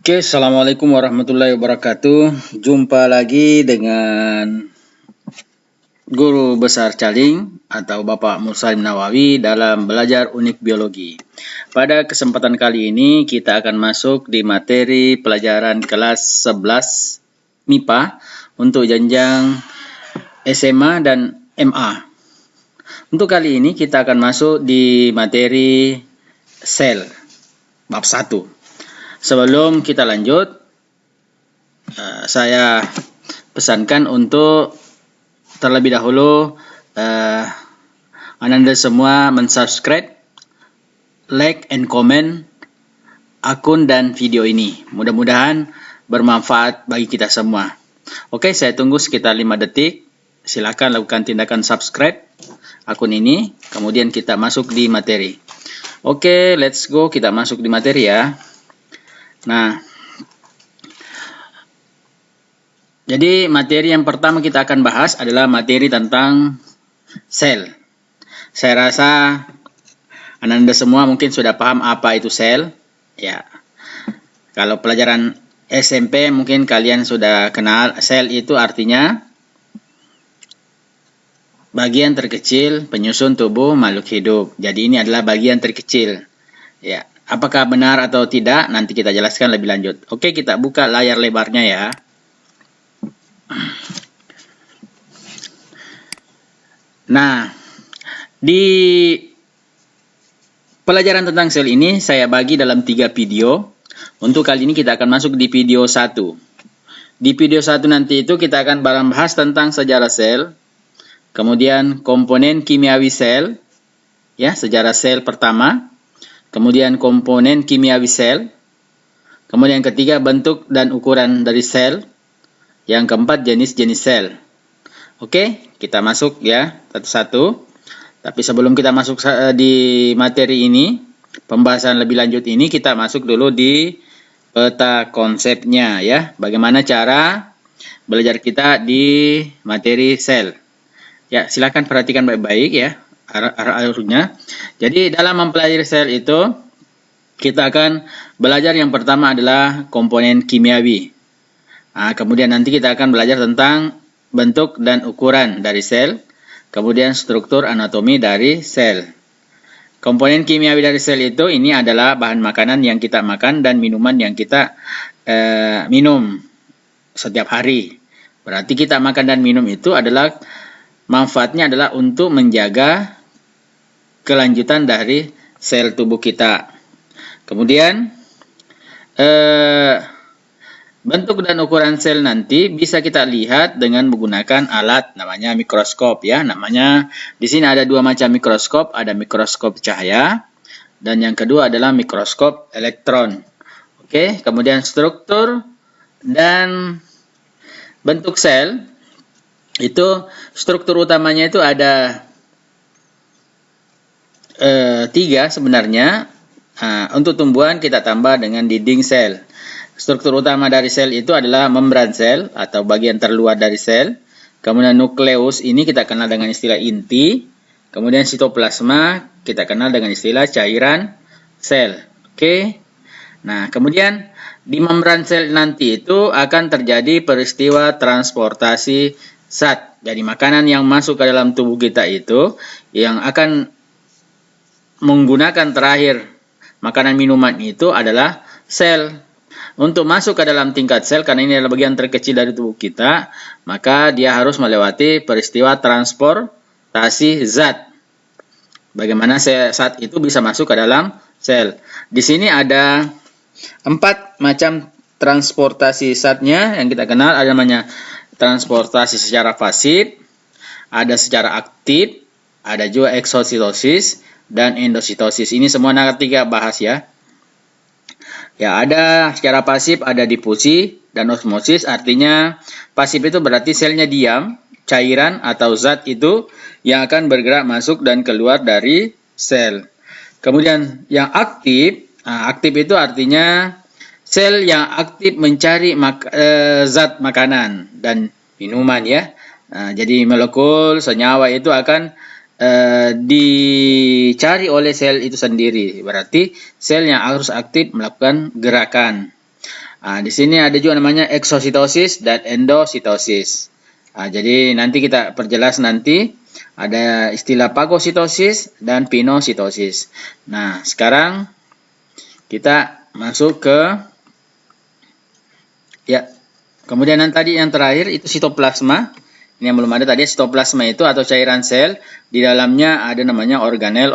Oke, Assalamualaikum warahmatullahi wabarakatuh. Jumpa lagi dengan Guru Besar Caling atau Bapak Muslim Nawawi dalam belajar unik biologi. Pada kesempatan kali ini kita akan masuk di materi pelajaran kelas 11 MIPA untuk jenjang SMA dan MA. Untuk kali ini kita akan masuk di materi sel bab 1. Sebelum kita lanjut, saya pesankan untuk terlebih dahulu Anda semua mensubscribe, like, and comment akun dan video ini. Mudah-mudahan bermanfaat bagi kita semua. Oke, saya tunggu sekitar 5 detik. Silakan lakukan tindakan subscribe akun ini, kemudian kita masuk di materi. Oke, let's go, kita masuk di materi ya. Nah, jadi materi yang pertama kita akan bahas adalah materi tentang sel. Saya rasa Anda semua mungkin sudah paham apa itu sel. Ya, kalau pelajaran SMP mungkin kalian sudah kenal sel itu artinya bagian terkecil penyusun tubuh makhluk hidup. Jadi ini adalah bagian terkecil. Ya. Apakah benar atau tidak, nanti kita jelaskan lebih lanjut. Oke, kita buka layar lebarnya ya. Nah, di pelajaran tentang sel ini saya bagi dalam 3 video. Untuk kali ini kita akan masuk di video 1. Di video 1 nanti itu kita akan bahas tentang sejarah sel, kemudian komponen kimiawi sel, ya, sejarah sel pertama. Kemudian komponen kimiawi sel. Kemudian yang ketiga bentuk dan ukuran dari sel. Yang keempat jenis-jenis sel. Oke, kita masuk ya satu-satu. Tapi sebelum kita masuk di materi ini, pembahasan lebih lanjut ini, kita masuk dulu di peta konsepnya ya. Bagaimana cara belajar kita di materi sel. Ya, silakan perhatikan baik-baik ya. Arah-arahnya. Jadi dalam mempelajari sel itu kita akan belajar yang pertama adalah komponen kimiawi. Nah, kemudian nanti kita akan belajar tentang bentuk dan ukuran dari sel, kemudian struktur anatomi dari sel. Komponen kimiawi dari sel itu ini adalah bahan makanan yang kita makan dan minuman yang kita minum setiap hari. Berarti kita makan dan minum itu adalah manfaatnya adalah untuk menjaga kelanjutan dari sel tubuh kita. Kemudian bentuk dan ukuran sel nanti bisa kita lihat dengan menggunakan alat namanya mikroskop ya. Namanya di sini ada 2 macam mikroskop, ada mikroskop cahaya dan yang kedua adalah mikroskop elektron. Oke, kemudian struktur dan bentuk sel itu struktur utamanya itu ada 3 sebenarnya. Untuk tumbuhan kita tambah dengan dinding sel. Struktur utama dari sel itu adalah membran sel atau bagian terluar dari sel. Kemudian nukleus ini kita kenal dengan istilah inti. Kemudian sitoplasma kita kenal dengan istilah cairan sel. Oke. Nah, kemudian di membran sel nanti itu akan terjadi peristiwa transportasi zat. Jadi makanan yang masuk ke dalam tubuh kita itu yang akan menggunakan terakhir makanan minuman itu adalah sel. Untuk masuk ke dalam tingkat sel, karena ini adalah bagian terkecil dari tubuh kita, maka dia harus melewati peristiwa transportasi zat. Bagaimana zat itu bisa masuk ke dalam sel. Di sini ada 4 macam transportasi zatnya yang kita kenal. Ada namanya transportasi secara pasit, ada secara aktif, ada juga eksositosis dan endositosis. Ini semua nanti kita bahas ya. Ya, ada secara pasif, ada difusi dan osmosis. Artinya pasif itu berarti selnya diam, cairan atau zat itu yang akan bergerak masuk dan keluar dari sel. Kemudian yang aktif, aktif itu artinya sel yang aktif mencari zat makanan dan minuman ya. Jadi molekul senyawa itu akan dicari oleh sel itu sendiri. Berarti sel yang harus aktif melakukan gerakan. Di sini ada juga namanya eksositosis dan endositosis. Jadi nanti kita perjelas nanti ada istilah fagositosis dan pinositosis. Nah, sekarang kita masuk ke kemudian tadi yang terakhir itu sitoplasma. Ini yang belum ada tadi, sitoplasma itu atau cairan sel, di dalamnya ada namanya organel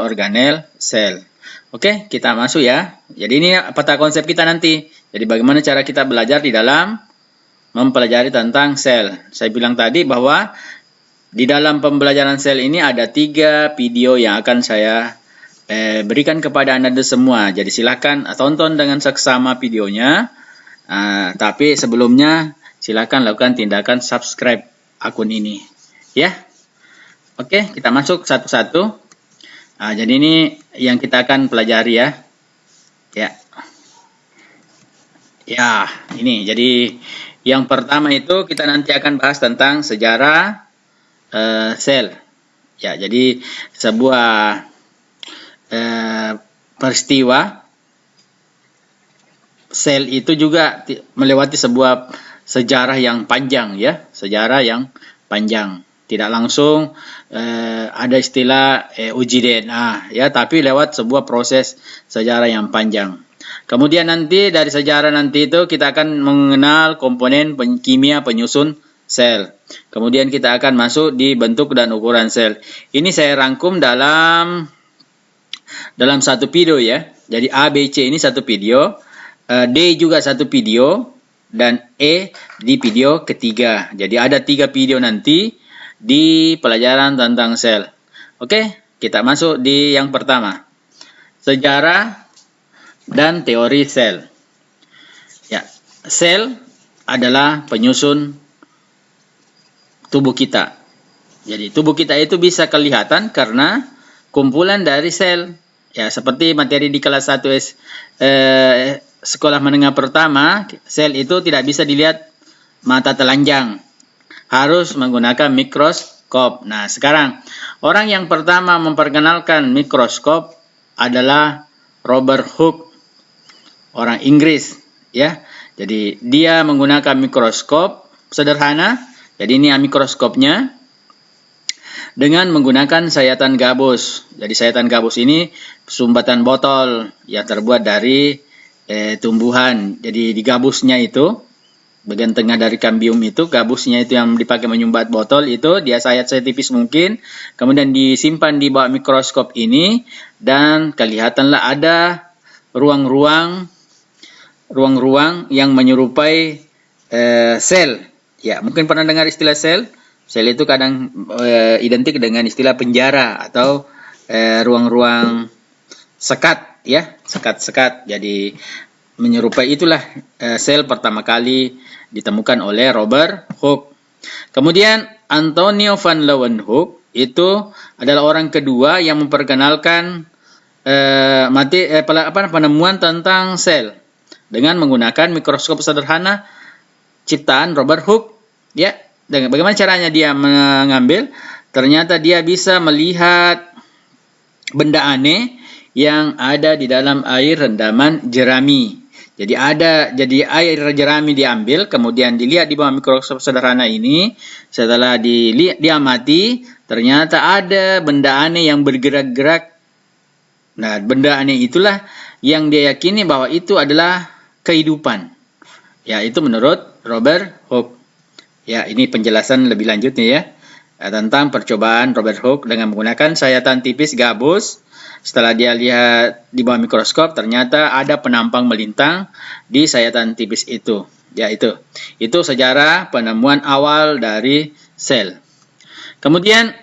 sel. Oke, kita masuk ya. Jadi ini peta konsep kita nanti. Jadi bagaimana cara kita belajar di dalam mempelajari tentang sel. Saya bilang tadi bahwa di dalam pembelajaran sel ini ada 3 video yang akan saya berikan kepada Anda semua. Jadi silakan tonton dengan seksama videonya. Tapi sebelumnya silakan lakukan tindakan subscribe akun ini, ya. Oke, kita masuk satu-satu. Jadi ini yang kita akan pelajari ya. Ya, ini. Jadi yang pertama itu kita nanti akan bahas tentang sejarah sel. Ya, jadi sebuah peristiwa sel itu juga melewati sebuah sejarah yang panjang ya, sejarah yang panjang. Tidak langsung ada istilah uji DNA ya, tapi lewat sebuah proses sejarah yang panjang. Kemudian nanti dari sejarah nanti itu kita akan mengenal komponen kimia penyusun sel. Kemudian kita akan masuk di bentuk dan ukuran sel. Ini saya rangkum dalam satu video ya. Jadi A, B, C ini satu video, D juga satu video, dan E di video ketiga. Jadi ada 3 video nanti di pelajaran tentang sel. Oke, kita masuk di yang pertama. Sejarah dan teori sel. Ya, sel adalah penyusun tubuh kita. Jadi tubuh kita itu bisa kelihatan karena kumpulan dari sel. Ya, seperti materi di kelas 1 sekolah menengah pertama, sel itu tidak bisa dilihat mata telanjang. Harus menggunakan mikroskop. Nah, sekarang orang yang pertama memperkenalkan mikroskop adalah Robert Hooke, orang Inggris, ya. Jadi dia menggunakan mikroskop sederhana. Jadi ini mikroskopnya dengan menggunakan sayatan gabus. Jadi sayatan gabus ini sumbatan botol yang terbuat dari tumbuhan. Jadi di gabusnya itu, bagian tengah dari kambium itu, gabusnya itu yang dipakai menyumbat botol itu, dia sayat setipis mungkin, kemudian disimpan di bawah mikroskop ini, dan kelihatanlah ada ruang-ruang yang menyerupai sel. Ya, mungkin pernah dengar istilah sel. Sel itu kadang identik dengan istilah penjara atau ruang-ruang sekat, ya, sekat-sekat. Jadi menyerupai itulah sel pertama kali ditemukan oleh Robert Hooke. Kemudian Antonio van Leeuwenhoek itu adalah orang kedua yang memperkenalkan penemuan tentang sel dengan menggunakan mikroskop sederhana ciptaan Robert Hooke. Ya, dengan bagaimana caranya dia mengambil? Ternyata dia bisa melihat benda aneh yang ada di dalam air rendaman jerami. Jadi air jerami diambil, kemudian dilihat di bawah mikroskop sederhana ini. Setelah diamati, ternyata ada benda aneh yang bergerak-gerak. Nah, benda aneh itulah yang dia yakini bahwa itu adalah kehidupan. Ya, itu menurut Robert Hooke. Ya, ini penjelasan lebih lanjutnya ya, tentang percobaan Robert Hooke dengan menggunakan sayatan tipis gabus. Setelah dia lihat di bawah mikroskop, ternyata ada penampang melintang di sayatan tipis itu. Ya, itu sejarah penemuan awal dari sel. Kemudian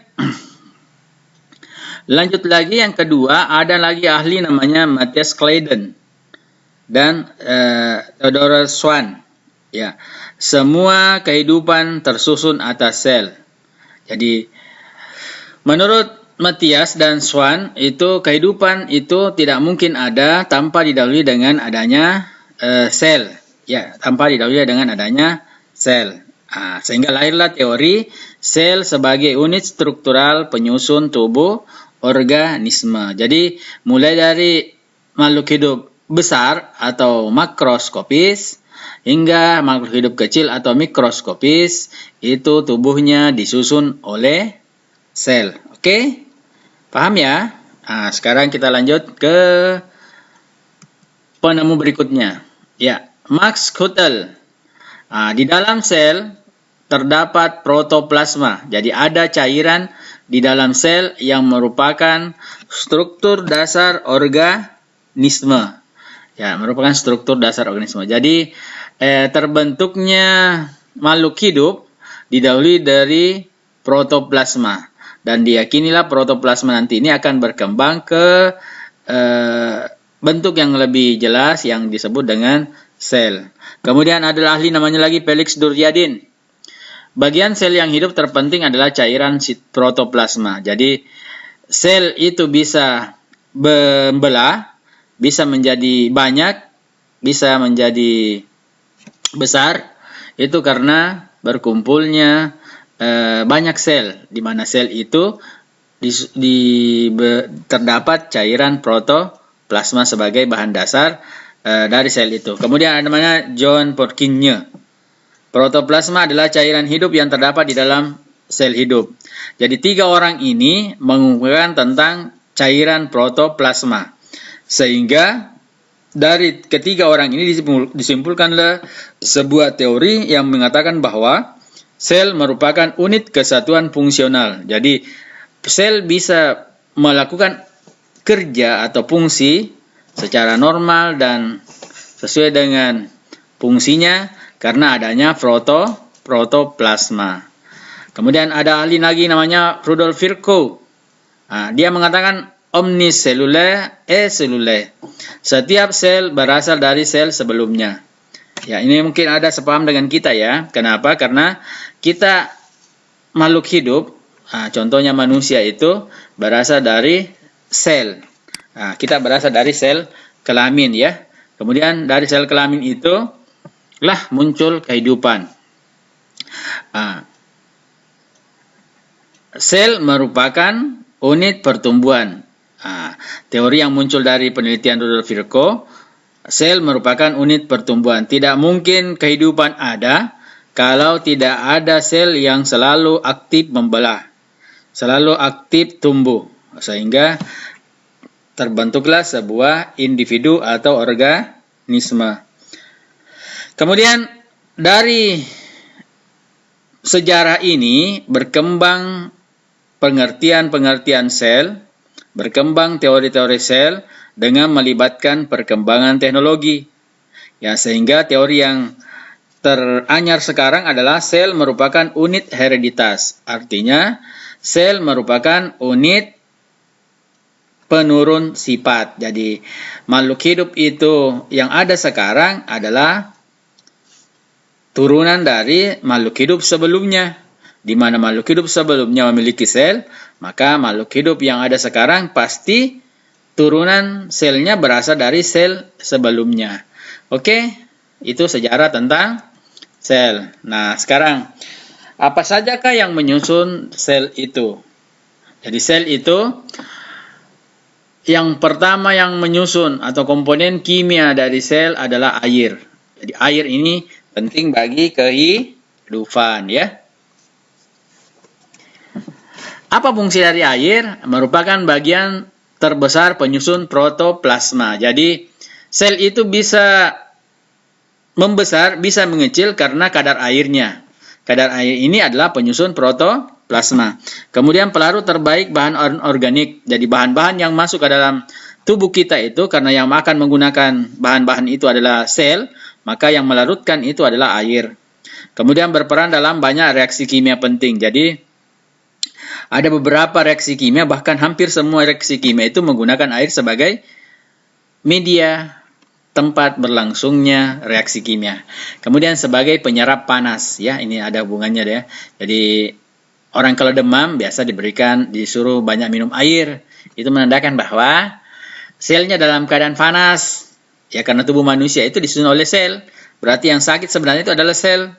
lanjut lagi yang kedua, ada lagi ahli namanya Matthias Claydon dan Theodore Swan. Ya, semua kehidupan tersusun atas sel. Jadi menurut Matthias dan Swan, itu kehidupan itu tidak mungkin ada tanpa didahului dengan adanya sel. Ya, tanpa didahului dengan adanya sel. Sehingga lahirlah teori sel sebagai unit struktural penyusun tubuh organisme. Jadi mulai dari makhluk hidup besar atau makroskopis hingga makhluk hidup kecil atau mikroskopis itu tubuhnya disusun oleh sel. Oke? Paham ya? Nah, sekarang kita lanjut ke penemu berikutnya. Ya, Max Huthel. Nah, di dalam sel terdapat protoplasma. Jadi ada cairan di dalam sel yang merupakan struktur dasar organisme. Ya, merupakan struktur dasar organisme. Jadi terbentuknya makhluk hidup didahului dari protoplasma. Dan diyakinilah protoplasma nanti ini akan berkembang ke bentuk yang lebih jelas yang disebut dengan sel. Kemudian adalah ahli namanya lagi Felix Duryadin. Bagian sel yang hidup terpenting adalah cairan protoplasma. Jadi sel itu bisa membelah, bisa menjadi banyak, bisa menjadi besar. Itu karena berkumpulnya banyak sel, di mana sel itu terdapat cairan protoplasma sebagai bahan dasar dari sel itu. Kemudian ada namanya John Porkinje. Protoplasma adalah cairan hidup yang terdapat di dalam sel hidup. Jadi 3 orang ini mengungkapkan tentang cairan protoplasma. Sehingga dari ketiga orang ini disimpulkanlah sebuah teori yang mengatakan bahwa sel merupakan unit kesatuan fungsional. Jadi sel bisa melakukan kerja atau fungsi secara normal dan sesuai dengan fungsinya karena adanya protoplasma. Kemudian ada ahli lagi namanya Rudolf Virchow. Dia mengatakan omniselulaire et cellulaire. Setiap sel berasal dari sel sebelumnya. Ya, ini mungkin ada sepaham dengan kita ya. Kenapa? Karena kita makhluk hidup, contohnya manusia itu berasal dari sel. Kita berasal dari sel kelamin ya. Kemudian dari sel kelamin itu lah muncul kehidupan. Sel merupakan unit pertumbuhan. Teori yang muncul dari penelitian Rudolf Virchow, sel merupakan unit pertumbuhan. Tidak mungkin kehidupan ada kalau tidak ada sel yang selalu aktif membelah, selalu aktif tumbuh, sehingga terbentuklah sebuah individu atau organisme. Kemudian dari sejarah ini berkembang pengertian-pengertian sel, berkembang teori-teori sel dengan melibatkan perkembangan teknologi. Ya, sehingga teori yang teranyar sekarang adalah sel merupakan unit hereditas. Artinya, sel merupakan unit penurun sifat. Jadi, makhluk hidup itu yang ada sekarang adalah turunan dari makhluk hidup sebelumnya. Di mana makhluk hidup sebelumnya memiliki sel, maka makhluk hidup yang ada sekarang pasti turunan selnya berasal dari sel sebelumnya. Oke, itu sejarah tentang sel. Nah, sekarang apa sajakah yang menyusun sel itu? Jadi sel itu yang pertama yang menyusun atau komponen kimia dari sel adalah air. Jadi air ini penting bagi kehidupan ya. Apa fungsi dari air? Merupakan bagian terbesar penyusun protoplasma. Jadi sel itu bisa membesar, bisa mengecil karena kadar airnya. Kadar air ini adalah penyusun protoplasma. Kemudian pelarut terbaik bahan organik. Jadi bahan-bahan yang masuk ke dalam tubuh kita itu karena yang akan menggunakan bahan-bahan itu adalah sel, maka yang melarutkan itu adalah air. Kemudian berperan dalam banyak reaksi kimia penting. Jadi ada beberapa reaksi kimia, bahkan hampir semua reaksi kimia itu menggunakan air sebagai media tempat berlangsungnya reaksi kimia. Kemudian sebagai penyerap panas, ya ini ada hubungannya deh. Jadi orang kalau demam biasa disuruh banyak minum air. Itu menandakan bahwa selnya dalam keadaan panas. Ya karena tubuh manusia itu disusun oleh sel. Berarti yang sakit sebenarnya itu adalah sel.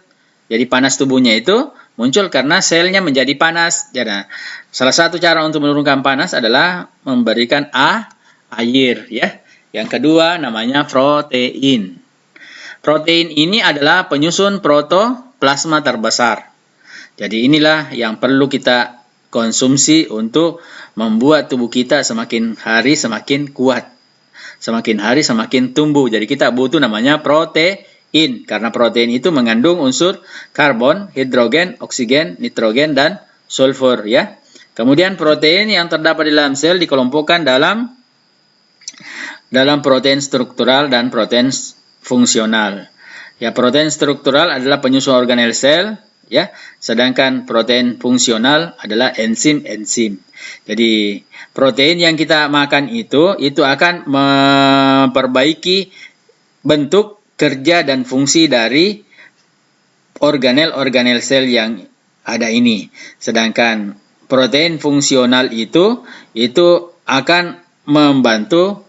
Jadi panas tubuhnya itu muncul karena selnya menjadi panas. Jadi salah satu cara untuk menurunkan panas adalah memberikan air ya. Yang kedua namanya protein. Protein ini adalah penyusun protoplasma terbesar. Jadi inilah yang perlu kita konsumsi untuk membuat tubuh kita semakin hari semakin kuat. Semakin hari semakin tumbuh. Jadi kita butuh namanya protein. Karena protein itu mengandung unsur karbon, hidrogen, oksigen, nitrogen, dan sulfur. Ya. Kemudian protein yang terdapat di dalam sel dikelompokkan dalam protein struktural dan protein fungsional. Ya, protein struktural adalah penyusun organel sel, ya. Sedangkan protein fungsional adalah enzim-enzim. Jadi, protein yang kita makan itu akan memperbaiki bentuk, kerja dan fungsi dari organel-organel sel yang ada ini. Sedangkan protein fungsional itu akan membantu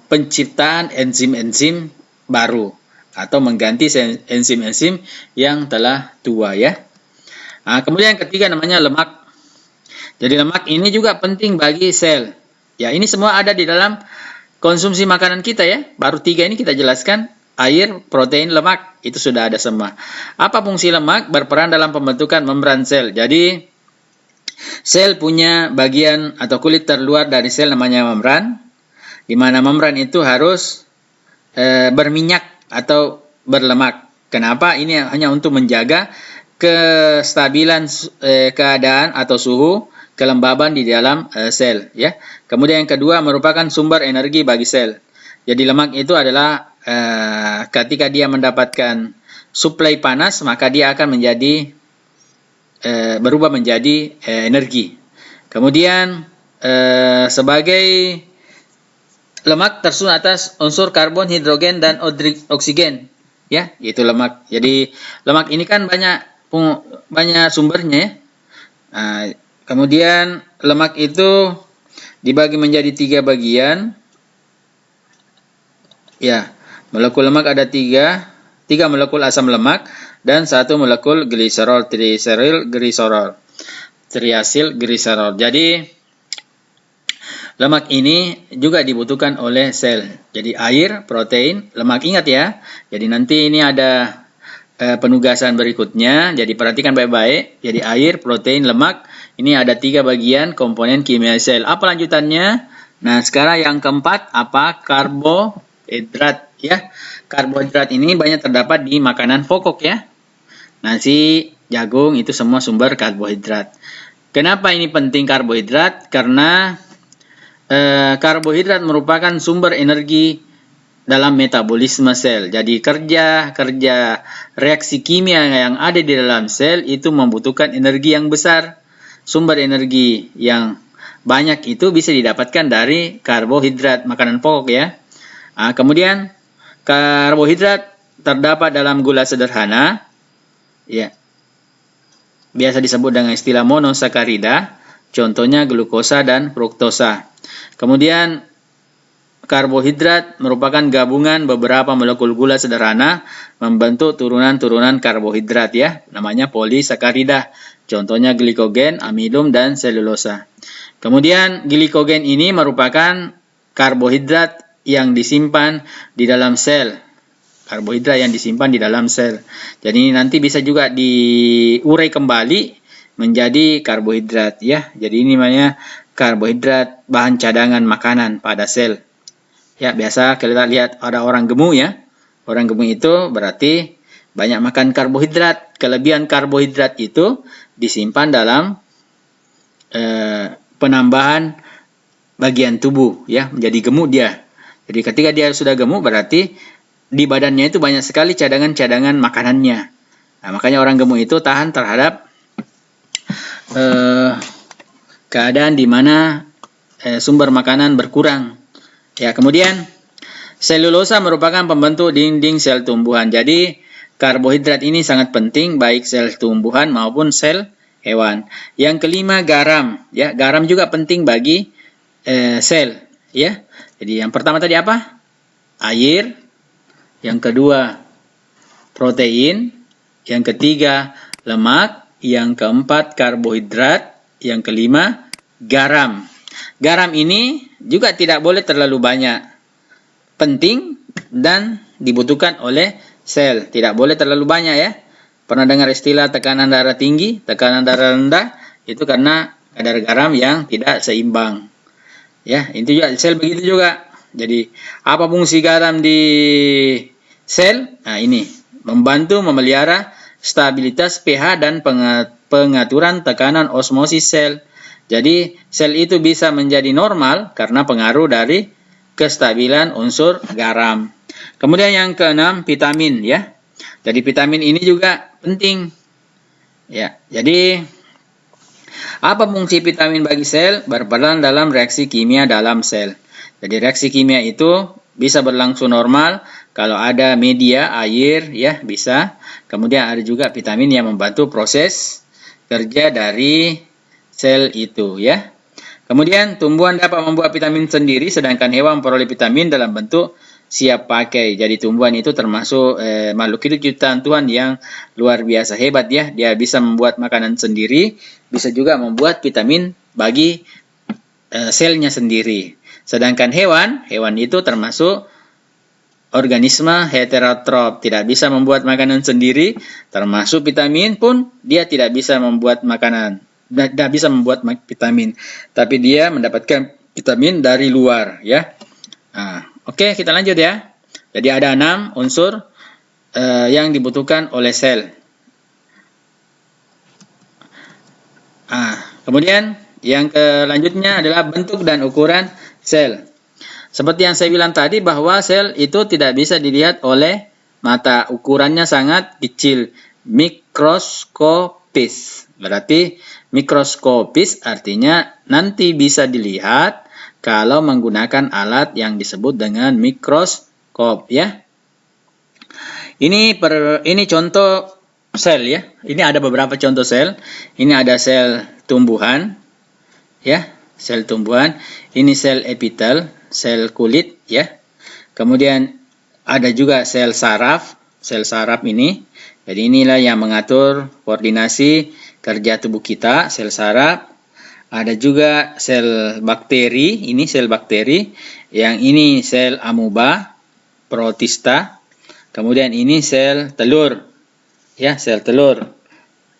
penciptaan enzim-enzim baru atau mengganti enzim-enzim yang telah tua, ya. Kemudian yang ketiga namanya lemak. Jadi lemak ini juga penting bagi sel. Ya, ini semua ada di dalam konsumsi makanan kita, ya. Baru 3 ini kita jelaskan, air, protein, lemak, itu sudah ada semua. Apa fungsi lemak? Berperan dalam pembentukan membran sel. Jadi sel punya bagian atau kulit terluar dari sel namanya membran, di mana membran itu harus berminyak atau berlemak. Kenapa? Ini hanya untuk menjaga kestabilan keadaan atau suhu kelembaban di dalam sel, ya. Kemudian yang kedua merupakan sumber energi bagi sel. Jadi lemak itu adalah ketika dia mendapatkan suplai panas, maka dia akan menjadi berubah menjadi energi. Kemudian sebagai lemak tersusun atas unsur karbon, hidrogen, dan oksigen, ya, yaitu lemak. Jadi lemak ini kan banyak sumbernya, ya. Kemudian lemak itu dibagi menjadi 3 bagian, ya. Molekul lemak ada 3 molekul asam lemak dan 1 molekul gliserol, triasil gliserol. Jadi lemak ini juga dibutuhkan oleh sel. Jadi air, protein, lemak, ingat ya. Jadi nanti ini ada penugasan berikutnya. Jadi perhatikan baik-baik. Jadi air, protein, lemak. Ini ada 3 bagian komponen kimia sel. Apa lanjutannya? Nah, sekarang yang keempat apa? Karbohidrat, ya. Karbohidrat ini banyak terdapat di makanan pokok, ya. Nasi, jagung, itu semua sumber karbohidrat. Kenapa ini penting karbohidrat? Karena karbohidrat merupakan sumber energi dalam metabolisme sel. Jadi kerja reaksi kimia yang ada di dalam sel itu membutuhkan energi yang besar. Sumber energi yang banyak itu bisa didapatkan dari karbohidrat, makanan pokok, ya. Kemudian karbohidrat terdapat dalam gula sederhana, ya. Biasa disebut dengan istilah monosakarida. Contohnya glukosa dan fruktosa. Kemudian karbohidrat merupakan gabungan beberapa molekul gula sederhana membentuk turunan-turunan karbohidrat, ya. Namanya polisakarida. Contohnya glikogen, amidum, dan selulosa. Kemudian glikogen ini merupakan karbohidrat yang disimpan di dalam sel. Karbohidrat yang disimpan di dalam sel. Jadi nanti bisa juga diurai kembali menjadi karbohidrat, ya. Jadi ini namanya karbohidrat bahan cadangan makanan pada sel. Ya, biasa kita lihat ada orang gemuk, ya. Orang gemuk itu berarti banyak makan karbohidrat. Kelebihan karbohidrat itu disimpan dalam penambahan bagian tubuh, ya, menjadi gemuk dia. Jadi ketika dia sudah gemuk berarti di badannya itu banyak sekali cadangan-cadangan makanannya. Nah, makanya orang gemuk itu tahan terhadap keadaan di mana sumber makanan berkurang. Ya, kemudian selulosa merupakan pembentuk dinding sel tumbuhan. Jadi karbohidrat ini sangat penting baik sel tumbuhan maupun sel hewan. Yang kelima garam, ya. Garam juga penting bagi sel, ya. Jadi yang pertama tadi apa? Air. Yang kedua protein. Yang ketiga lemak. Yang keempat karbohidrat. Yang kelima garam. Garam ini juga tidak boleh terlalu banyak. Penting dan dibutuhkan oleh sel. Tidak boleh terlalu banyak ya. Pernah dengar istilah tekanan darah tinggi, tekanan darah rendah? Itu karena kadar garam yang tidak seimbang. Ya, itu juga sel begitu juga. Jadi, apa fungsi garam di sel? Nah, ini membantu memelihara stabilitas pH dan pengaturan tekanan osmosis sel. Jadi, sel itu bisa menjadi normal karena pengaruh dari kestabilan unsur garam. Kemudian yang keenam, vitamin ya. Jadi vitamin ini juga penting. Ya, jadi apa fungsi vitamin bagi sel? Berperan dalam reaksi kimia dalam sel. Jadi reaksi kimia itu bisa berlangsung normal kalau ada media air ya bisa. Kemudian ada juga vitamin yang membantu proses kerja dari sel itu ya. Kemudian tumbuhan dapat membuat vitamin sendiri sedangkan hewan memperoleh vitamin dalam bentuk siap pakai. Jadi tumbuhan itu termasuk makhluk hidup ciptaan Tuhan yang luar biasa hebat ya. Dia bisa membuat makanan sendiri, bisa juga membuat vitamin bagi selnya sendiri. Sedangkan hewan itu termasuk organisme heterotrof, tidak bisa membuat makanan sendiri, termasuk vitamin pun dia tidak bisa membuat makanan, tidak bisa membuat vitamin, tapi dia mendapatkan vitamin dari luar ya. Oke, kita lanjut ya. Jadi ada 6 unsur yang dibutuhkan oleh sel. Kemudian yang selanjutnya adalah bentuk dan ukuran sel. Seperti yang saya bilang tadi bahwa sel itu tidak bisa dilihat oleh mata. Ukurannya sangat kecil, mikroskopis. Berarti mikroskopis artinya nanti bisa dilihat kalau menggunakan alat yang disebut dengan mikroskop ya. Ini contoh sel ya. Ini ada beberapa contoh sel. Ini ada sel tumbuhan ya, sel tumbuhan. Ini sel epitel, sel kulit ya. Kemudian ada juga sel saraf ini. Jadi inilah yang mengatur koordinasi kerja tubuh kita, sel saraf. Ada juga sel bakteri, ini sel bakteri. Yang ini sel amoeba, protista. Kemudian ini sel telur. Ya, sel telur.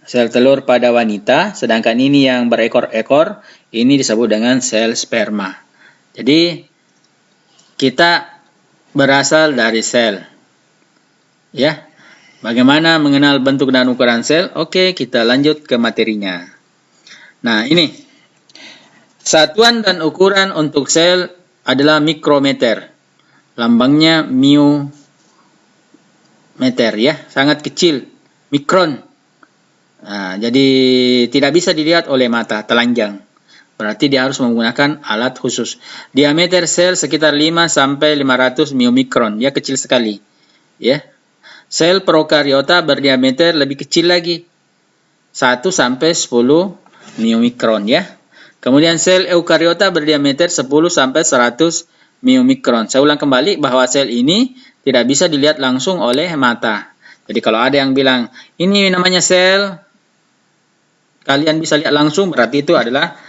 Sel telur pada wanita, sedangkan ini yang berekor-ekor, ini disebut dengan sel sperma. Jadi kita berasal dari sel. Ya. Bagaimana mengenal bentuk dan ukuran sel? Oke, kita lanjut ke materinya. Nah, ini satuan dan ukuran untuk sel adalah mikrometer. Lambangnya mu meter ya, sangat kecil, mikron. Jadi tidak bisa dilihat oleh mata, telanjang. Berarti dia harus menggunakan alat khusus. Diameter sel sekitar 5 sampai 500 miomikron, ya kecil sekali. Ya. Sel prokariota berdiameter lebih kecil lagi, 1 sampai 10 miomikron ya. Kemudian sel eukariota berdiameter 10 sampai 100 miomikron. Saya ulang kembali bahwa sel ini tidak bisa dilihat langsung oleh mata. Jadi kalau ada yang bilang, ini namanya sel, kalian bisa lihat langsung, berarti itu adalah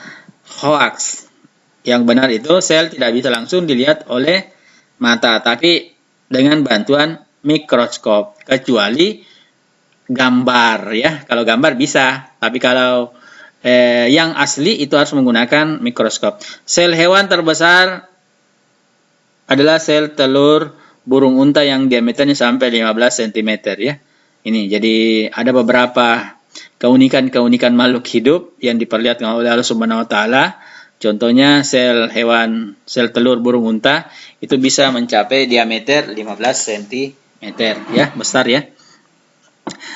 hoax. Yang benar itu sel tidak bisa langsung dilihat oleh mata, tapi dengan bantuan mikroskop. Kecuali gambar ya. Kalau gambar bisa, tapi kalau yang asli itu harus menggunakan mikroskop. Sel hewan terbesar adalah sel telur burung unta yang diameternya sampai 15 cm ya. Ini jadi ada beberapa keunikan makhluk hidup yang diperlihatkan oleh Allah Subhanahu wa taala. Contohnya sel telur burung unta itu bisa mencapai diameter 15 cm ya, besar ya.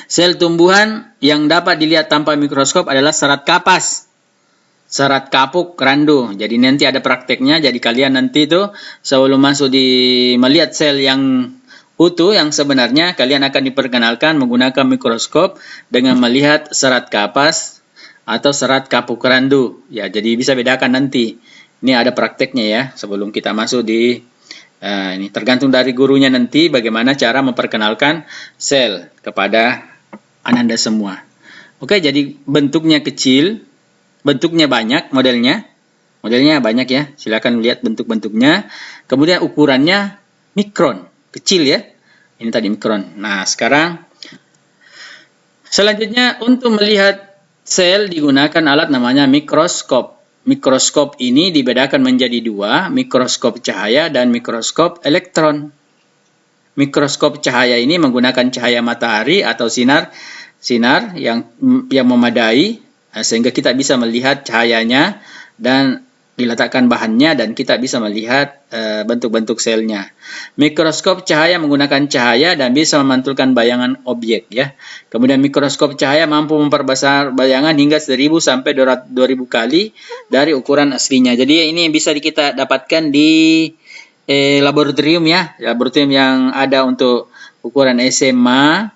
Sel tumbuhan yang dapat dilihat tanpa mikroskop adalah serat kapas, serat kapuk randu. Jadi nanti ada prakteknya. Jadi kalian nanti itu sebelum masuk melihat sel yang utuh yang sebenarnya, kalian akan diperkenalkan menggunakan mikroskop dengan melihat serat kapas atau serat kapuk randu. Ya, jadi bisa bedakan nanti. Ini ada prakteknya ya sebelum kita masuk ini tergantung dari gurunya nanti bagaimana cara memperkenalkan sel kepada Ananda semua. Oke, jadi bentuknya kecil, bentuknya banyak, modelnya banyak ya. Silakan lihat bentuk-bentuknya. Kemudian ukurannya mikron, kecil ya. Ini tadi mikron. Nah, sekarang selanjutnya untuk melihat sel digunakan alat namanya mikroskop. Mikroskop ini dibedakan menjadi dua, mikroskop cahaya dan mikroskop elektron. Mikroskop cahaya ini menggunakan cahaya matahari atau sinar yang memadai sehingga kita bisa melihat cahayanya dan diletakkan bahannya dan kita bisa melihat bentuk-bentuk selnya. Mikroskop cahaya menggunakan cahaya dan bisa memantulkan bayangan objek ya. Kemudian mikroskop cahaya mampu memperbesar bayangan hingga 1000 sampai 2000 kali dari ukuran aslinya. Jadi ini bisa kita dapatkan di laboratorium ya. Laboratorium yang ada untuk ukuran SMA,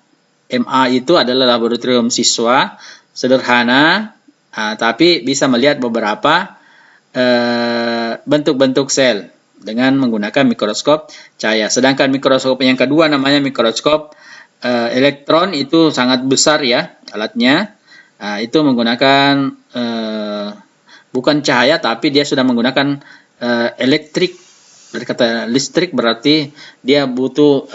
MA itu adalah laboratorium siswa, sederhana, tapi bisa melihat beberapa bentuk-bentuk sel dengan menggunakan mikroskop cahaya. Sedangkan mikroskop yang kedua namanya mikroskop elektron, itu sangat besar ya alatnya. Itu menggunakan bukan cahaya tapi dia sudah menggunakan elektrik. Dari kata listrik berarti dia butuh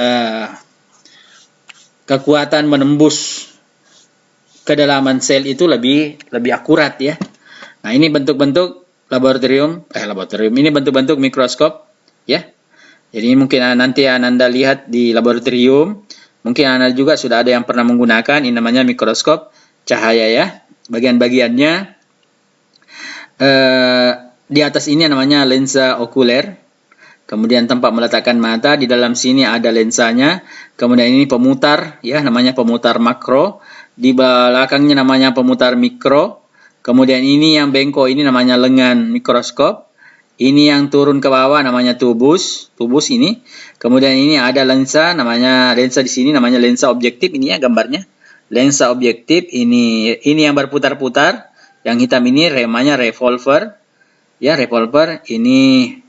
kekuatan menembus kedalaman sel itu lebih akurat ya. Nah, ini bentuk-bentuk laboratorium ini bentuk-bentuk mikroskop ya. Jadi mungkin nanti Anda lihat di laboratorium, mungkin Anda juga sudah ada yang pernah menggunakan, ini namanya mikroskop cahaya ya. Bagian-bagiannya di atas ini namanya lensa okuler. Kemudian tempat meletakkan mata, di dalam sini ada lensanya. Kemudian ini pemutar ya, namanya pemutar makro. Di belakangnya namanya pemutar mikro. Kemudian ini yang bengkok ini namanya lengan mikroskop. Ini yang turun ke bawah namanya tubus ini. Kemudian ini ada lensa, namanya lensa di sini namanya lensa objektif, ini ya gambarnya. Lensa objektif ini yang berputar-putar. Yang hitam ini namanya revolver. Ya, revolver ini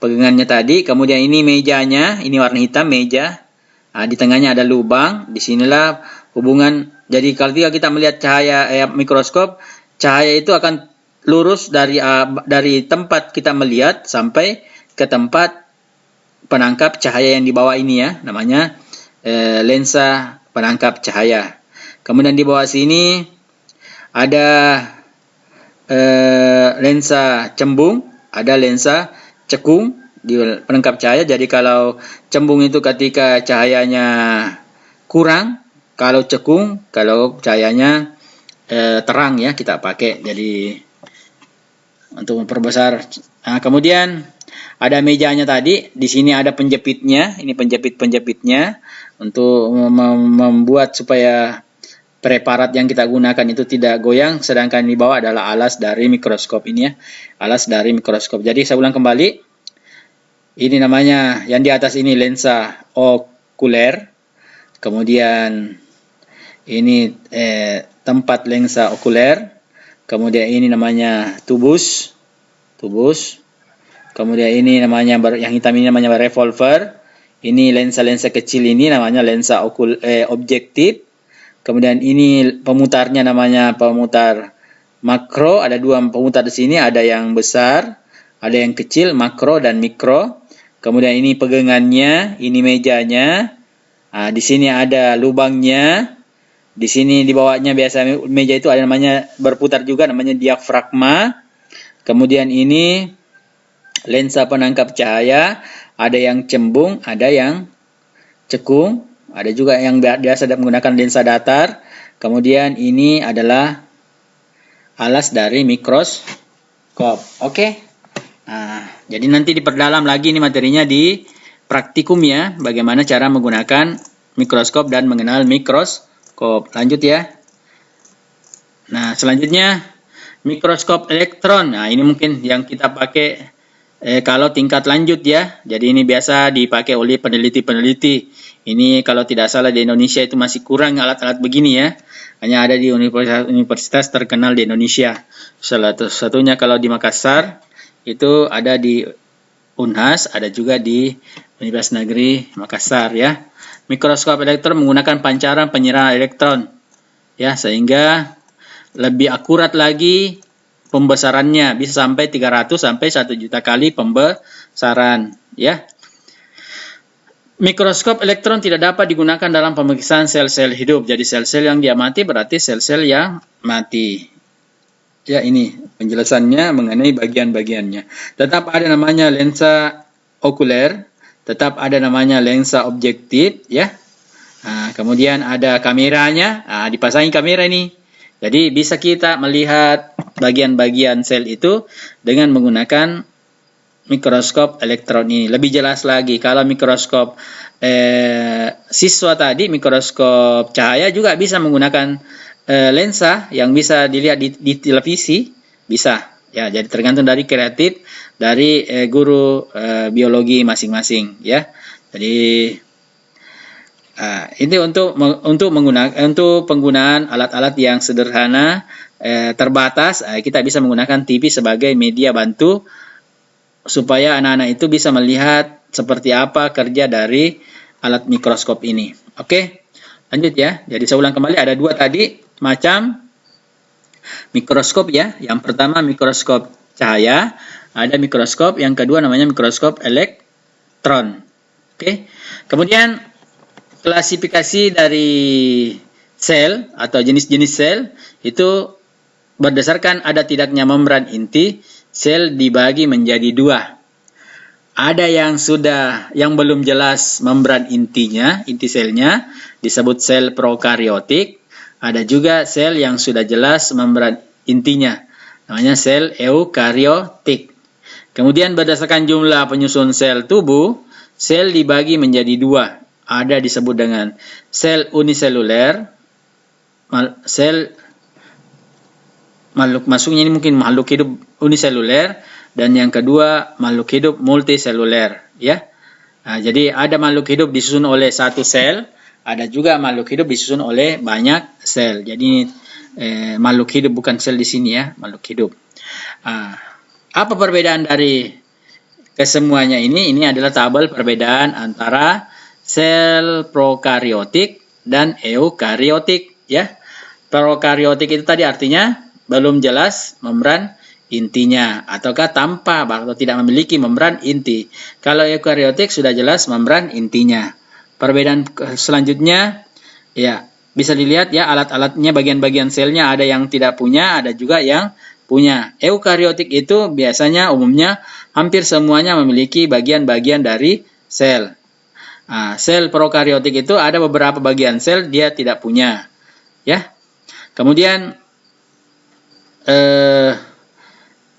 pegangannya tadi. Kemudian ini mejanya, ini warna hitam meja. Di tengahnya ada lubang. Disinilah hubungan. Jadi kalau kita melihat cahaya mikroskop, cahaya itu akan lurus dari tempat kita melihat sampai ke tempat penangkap cahaya yang di bawah ini ya, namanya lensa penangkap cahaya. Kemudian di bawah sini ada lensa cembung, ada lensa cekung di penangkap cahaya. Jadi kalau cembung itu ketika cahayanya kurang, kalau cekung kalau cahayanya terang ya kita pakai, jadi untuk memperbesar. Nah, kemudian ada mejanya tadi, di sini ada penjepitnya, ini penjepit-penjepitnya untuk membuat supaya preparat yang kita gunakan itu tidak goyang. Sedangkan di bawah adalah alas dari mikroskop ini ya, alas dari mikroskop. Jadi saya ulang kembali, ini namanya yang di atas ini lensa okuler, kemudian ini tempat lensa okuler, kemudian ini namanya tubus, kemudian ini namanya yang hitam ini namanya revolver, ini lensa-lensa kecil ini namanya lensa objektif, kemudian ini pemutarnya namanya pemutar makro, ada dua pemutar di sini, ada yang besar, ada yang kecil, makro dan mikro. Kemudian ini pegangannya, ini mejanya, di sini ada lubangnya. Di sini di bawahnya biasa meja itu ada namanya berputar juga, namanya diafragma. Kemudian ini lensa penangkap cahaya, ada yang cembung, ada yang cekung, ada juga yang biasa menggunakan lensa datar. Kemudian ini adalah alas dari mikroskop. Oke. Nah, jadi nanti diperdalam lagi nih materinya di praktikum ya, bagaimana cara menggunakan mikroskop dan mengenal mikroskop. Lanjut ya. Nah, selanjutnya mikroskop elektron. Nah, ini mungkin yang kita pakai kalau tingkat lanjut ya. Jadi ini biasa dipakai oleh peneliti-peneliti. Ini kalau tidak salah di Indonesia itu masih kurang alat-alat begini ya. Hanya ada di universitas terkenal di Indonesia. Salah satunya kalau di Makassar itu ada di Unhas, ada juga di Universitas Negeri Makassar ya. Mikroskop elektron menggunakan pancaran penyerahan elektron ya, sehingga lebih akurat lagi pembesarannya, bisa sampai 300 sampai 1 juta kali pembesaran ya. Mikroskop elektron tidak dapat digunakan dalam pemeriksaan sel-sel hidup. Jadi sel-sel yang dia mati berarti sel-sel yang mati. Ya, ini penjelasannya mengenai bagian-bagiannya. Tetap ada namanya lensa okuler, tetap ada namanya lensa objektif, ya. Nah, kemudian ada kameranya, dipasangi kamera ini. Jadi bisa kita melihat bagian-bagian sel itu dengan menggunakan mikroskop elektron ini. Lebih jelas lagi, kalau mikroskop siswa tadi, mikroskop cahaya juga bisa menggunakan lensa yang bisa dilihat di televisi, bisa. Ya, jadi tergantung dari kreatif dari guru biologi masing-masing, ya. Jadi ini untuk penggunaan alat-alat yang sederhana, terbatas, kita bisa menggunakan TV sebagai media bantu supaya anak-anak itu bisa melihat seperti apa kerja dari alat mikroskop ini. Oke, lanjut ya. Jadi saya ulang kembali, ada dua tadi macam mikroskop ya. Yang pertama mikroskop cahaya, ada mikroskop yang kedua namanya mikroskop elektron. Oke. Kemudian klasifikasi dari sel atau jenis-jenis sel itu berdasarkan ada tidaknya membran inti. Sel dibagi menjadi dua. Ada yang belum jelas membran intinya, inti selnya, disebut sel prokaryotik. Ada juga sel yang sudah jelas membran intinya, namanya sel eukaryotik. Kemudian berdasarkan jumlah penyusun sel tubuh, sel dibagi menjadi dua. Ada disebut dengan sel uniseluler, sel makhluk masuknya ini mungkin makhluk hidup uniseluler, dan yang kedua makhluk hidup multiseluler, ya. Nah, jadi ada makhluk hidup disusun oleh satu sel, ada juga makhluk hidup disusun oleh banyak sel. Jadi makhluk hidup bukan sel di sini ya, makhluk hidup. Apa perbedaan dari kesemuanya ini? Ini adalah tabel perbedaan antara sel prokaryotik dan eukaryotik, ya. Prokaryotik itu tadi artinya belum jelas membran intinya, ataukah tanpa atau tidak memiliki membran inti. Kalau eukaryotik sudah jelas membran intinya. Perbedaan selanjutnya, ya bisa dilihat ya, alat-alatnya, bagian-bagian selnya ada yang tidak punya, ada juga yang punya. Eukaryotik itu biasanya umumnya hampir semuanya memiliki bagian-bagian dari sel. Sel prokaryotik itu ada beberapa bagian sel dia tidak punya, ya. Kemudian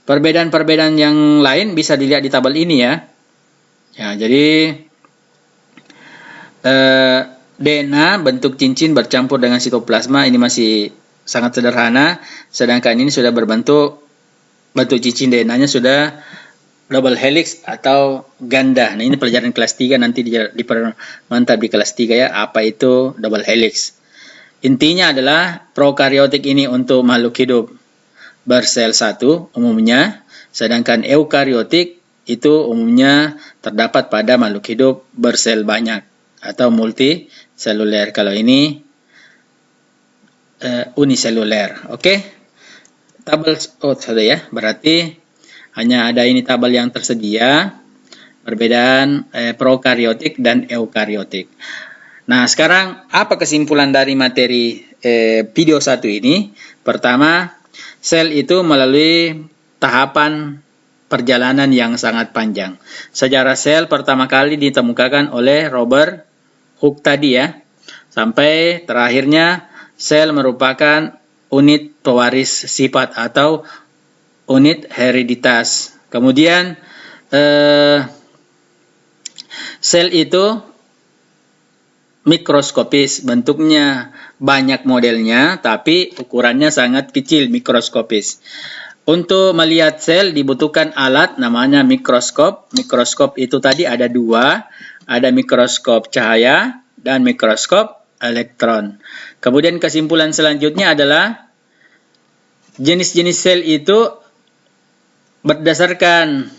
perbedaan-perbedaan yang lain bisa dilihat di tabel ini ya. Ya, jadi DNA bentuk cincin bercampur dengan sitoplasma ini masih sangat sederhana, sedangkan ini sudah bentuk cincin DNA-nya sudah double helix atau ganda. Nah, ini pelajaran kelas 3 nanti dipermantap di kelas 3 ya, apa itu double helix. Intinya adalah prokaryotik ini untuk makhluk hidup bersel satu umumnya, sedangkan eukaryotik itu umumnya terdapat pada makhluk hidup bersel banyak atau multiseluler. Kalau ini uniseluler. Oke. Tabel saja ya. Berarti hanya ada ini tabel yang tersedia, perbedaan prokaryotik dan eukaryotik. Nah, sekarang apa kesimpulan dari materi video 1 ini? Pertama, sel itu melalui tahapan perjalanan yang sangat panjang. Sejarah sel pertama kali ditemukan oleh Robert Hooke tadi ya. Sampai terakhirnya sel merupakan unit pewaris sifat atau unit hereditas. Kemudian sel itu mikroskopis, bentuknya banyak modelnya, tapi ukurannya sangat kecil, mikroskopis. Untuk melihat sel dibutuhkan alat namanya mikroskop. Mikroskop itu tadi ada dua, ada mikroskop cahaya dan mikroskop elektron. Kemudian kesimpulan selanjutnya adalah jenis-jenis sel itu berdasarkan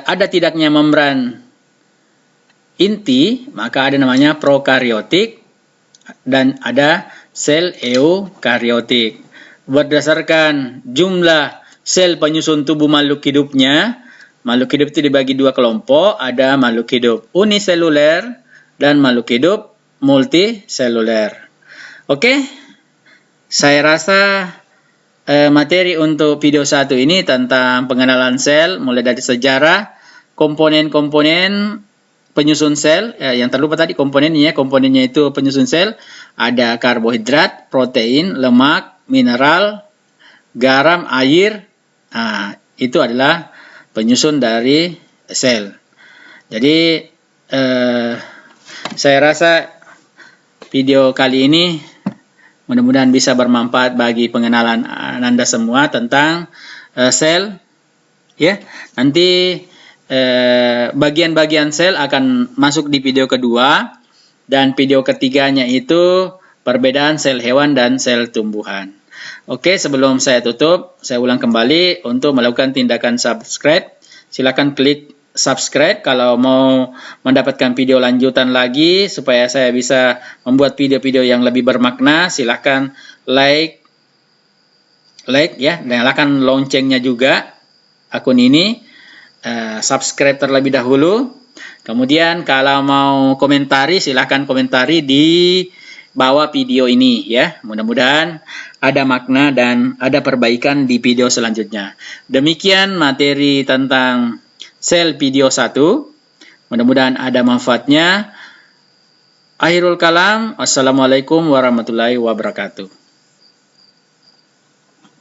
ada tidaknya membran inti, maka ada namanya prokaryotik dan ada sel eukaryotik. Berdasarkan jumlah sel penyusun tubuh makhluk hidupnya, makhluk hidup itu dibagi dua kelompok, ada makhluk hidup uniseluler dan makhluk hidup multiseluler. Oke, saya rasa materi untuk video 1 ini tentang pengenalan sel, mulai dari sejarah, komponen-komponen penyusun sel, yang terlupa tadi komponennya itu penyusun sel, ada karbohidrat, protein, lemak, mineral, garam, air, itu adalah penyusun dari sel. Jadi saya rasa video kali ini mudah-mudahan bisa bermanfaat bagi pengenalan Anda semua tentang sel. Ya, nanti bagian-bagian sel akan masuk di video kedua, dan video ketiganya itu perbedaan sel hewan dan sel tumbuhan. Oke, sebelum saya tutup, saya ulang kembali untuk melakukan tindakan subscribe. Silakan klik subscribe kalau mau mendapatkan video lanjutan lagi supaya saya bisa membuat video-video yang lebih bermakna. Silakan like ya, dan nyalakan loncengnya juga akun ini. Subscribe terlebih dahulu. Kemudian kalau mau komentari, silakan komentari di bawah video ini ya. Mudah-mudahan ada makna dan ada perbaikan di video selanjutnya. Demikian materi tentang sel video 1. Mudah-mudahan ada manfaatnya. Akhirul kalam. Wassalamualaikum warahmatullahi wabarakatuh.